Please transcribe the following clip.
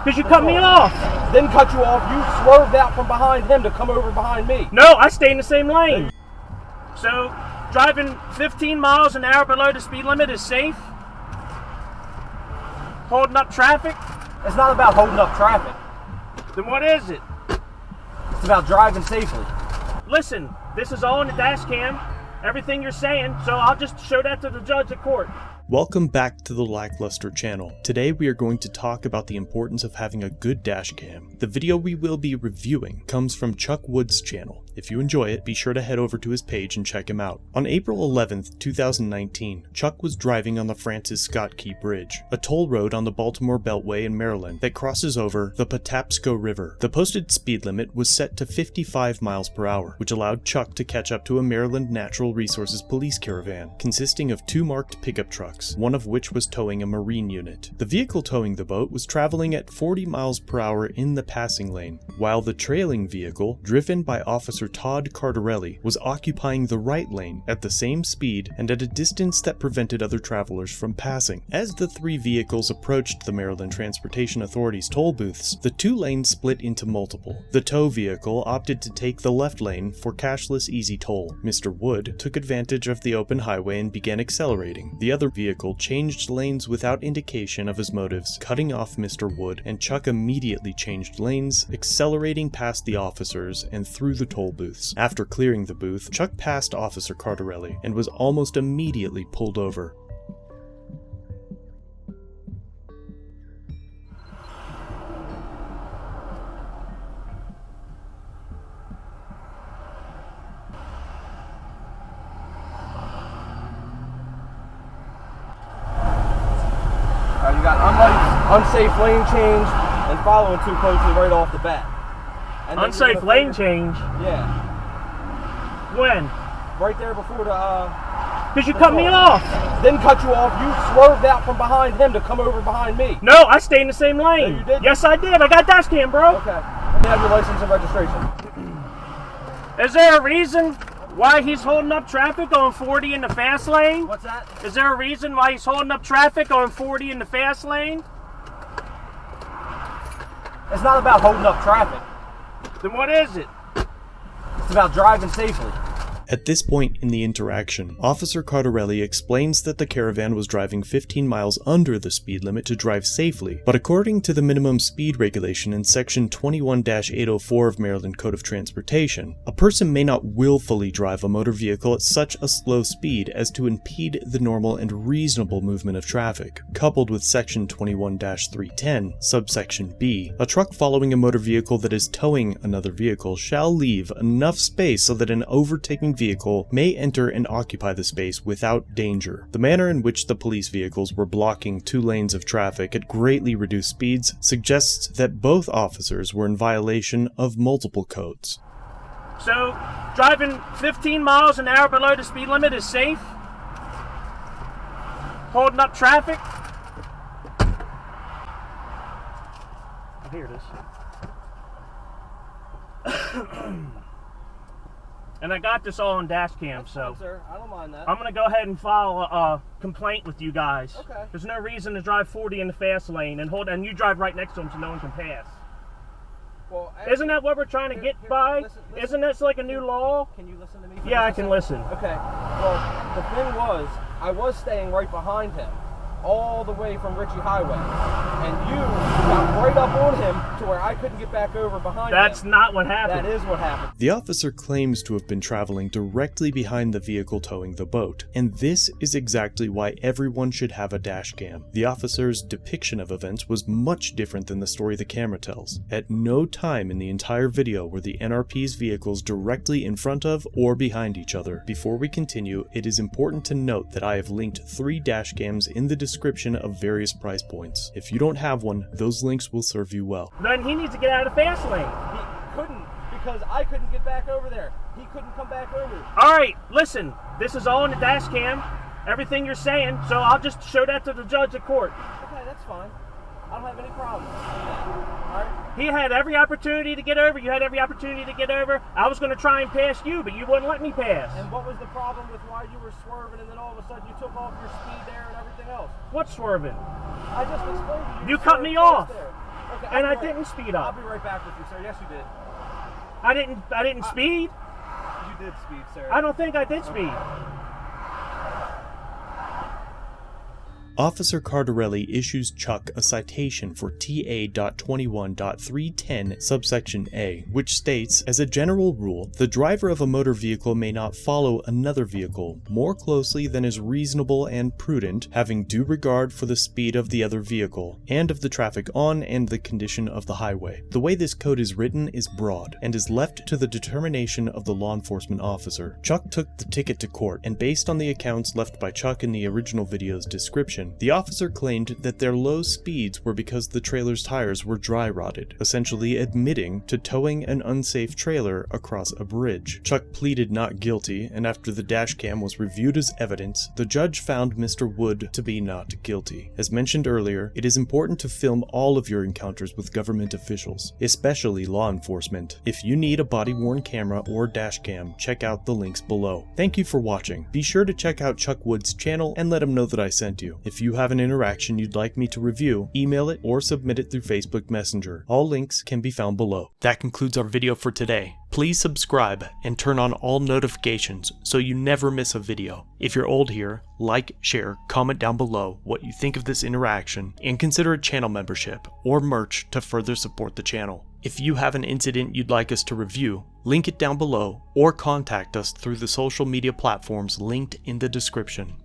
Because you cut me off. Didn't cut you off. You swerved out from behind him to come over behind me. No, I stay in the same lane. So, driving 15 miles an hour below the speed limit is safe? Holding up traffic? It's not about holding up traffic. Then what is it? It's about driving safely. Listen, this is all in the dash cam. Everything you're saying, so I'll just show that to the judge at court. Welcome back to the LackLuster channel. Today we are going to talk about the importance of having a good dash cam. The video we will be reviewing comes from Chuck Wood's channel. If you enjoy it, be sure to head over to his page and check him out. On April 11th, 2019, Chuck was driving on the Francis Scott Key Bridge, a toll road on the Baltimore Beltway in Maryland that crosses over the Patapsco River. The posted speed limit was set to 55 miles per hour, which allowed Chuck to catch up to a Maryland Natural Resources police caravan, consisting of two marked pickup trucks, one of which was towing a marine unit. The vehicle towing the boat was traveling at 40 miles per hour in the passing lane, while the trailing vehicle, driven by Officer Todd Cardarelli, was occupying the right lane at the same speed and at a distance that prevented other travelers from passing. As the three vehicles approached the Maryland Transportation Authority's toll booths, the two lanes split into multiple. The tow vehicle opted to take the left lane for cashless easy toll. Mr. Wood took advantage of the open highway and began accelerating. The other vehicle changed lanes without indication of his motives, cutting off Mr. Wood, and Chuck immediately changed lanes, accelerating past the officers and through the toll booths. After clearing the booth, Chuck passed Officer Cardarelli and was almost immediately pulled over. You got unsafe lane change and following too closely right off the bat. And unsafe lane change? Yeah. When? Right there before the Because you cut me off. Didn't cut you off. You swerved out from behind him to come over behind me. No, I stay in the same lane. No, you didn't. Yes, I did. I got dash cam, bro. Okay. Let me have your license and registration. Is there a reason why he's holding up traffic on 40 in the fast lane? What's that? Is there a reason why he's holding up traffic on 40 in the fast lane? It's not about holding up traffic. Then what is it? It's about driving safely. At this point in the interaction, Officer Cardarelli explains that the caravan was driving 15 miles under the speed limit to drive safely, but according to the minimum speed regulation in section 21-804 of Maryland Code of Transportation, a person may not willfully drive a motor vehicle at such a slow speed as to impede the normal and reasonable movement of traffic. Coupled with section 21-310, subsection B, a truck following a motor vehicle that is towing another vehicle shall leave enough space so that an overtaking vehicle may enter and occupy the space without danger. The manner in which the police vehicles were blocking two lanes of traffic at greatly reduced speeds suggests that both officers were in violation of multiple codes. So, driving 15 miles an hour below the speed limit is safe? Holding up traffic? Here it is. And I got this all on dash cam, so sir, I don't mind that. I'm going to go ahead and file a complaint with you guys. Okay. There's no reason to drive 40 in the fast lane and you drive right next to him so no one can pass. Well, actually, isn't that what we're trying to get by? Listen. Isn't this like a new law? Can you listen to me? Yeah, I can listen. Okay. Well, the thing was, I was staying right behind him, all the way from Ritchie Highway, and you got right up on him to where I couldn't get back over behind him. That's not what happened. That is what happened. The officer claims to have been traveling directly behind the vehicle towing the boat, and this is exactly why everyone should have a dash cam. The officer's depiction of events was much different than the story the camera tells. At no time in the entire video were the NRP's vehicles directly in front of or behind each other. Before we continue, it is important to note that I have linked 3 dash cams in the description of various price points. If you don't have one, those links will serve you well. Then he needs to get out of the fast lane. He couldn't, because I couldn't get back over there. He couldn't come back over. Alright, listen, this is all in the dash cam, everything you're saying, so I'll just show that to the judge at court. Okay, that's fine. I don't have any problem with that. Alright? He had every opportunity to get over, you had every opportunity to get over. I was going to try and pass you, but you wouldn't let me pass. And what was the problem with why you were swerving and then all of a sudden you took off your speed there and everything else? What swerving? I just explained to you. You cut me off. There. Okay, And I didn't speed I'll up. be right back with you, sir. Yes, you did. I didn't speed. You did speed, sir. I don't think I did speed. Officer Cardarelli issues Chuck a citation for TA.21.310 subsection A, which states, as a general rule, the driver of a motor vehicle may not follow another vehicle more closely than is reasonable and prudent, having due regard for the speed of the other vehicle, and of the traffic on and the condition of the highway. The way this code is written is broad, and is left to the determination of the law enforcement officer. Chuck took the ticket to court, and based on the accounts left by Chuck in the original video's description, the officer claimed that their low speeds were because the trailer's tires were dry rotted, essentially admitting to towing an unsafe trailer across a bridge. Chuck pleaded not guilty, and after the dashcam was reviewed as evidence, the judge found Mr. Wood to be not guilty. As mentioned earlier, it is important to film all of your encounters with government officials, especially law enforcement. If you need a body-worn camera or dashcam, check out the links below. Thank you for watching. Be sure to check out Chuck Wood's channel and let him know that I sent you. If you have an interaction you'd like me to review, email it or submit it through Facebook Messenger. All links can be found below. That concludes our video for today. Please subscribe and turn on all notifications so you never miss a video. If you're old here, like, share, comment down below what you think of this interaction, and consider a channel membership or merch to further support the channel. If you have an incident you'd like us to review, link it down below or contact us through the social media platforms linked in the description.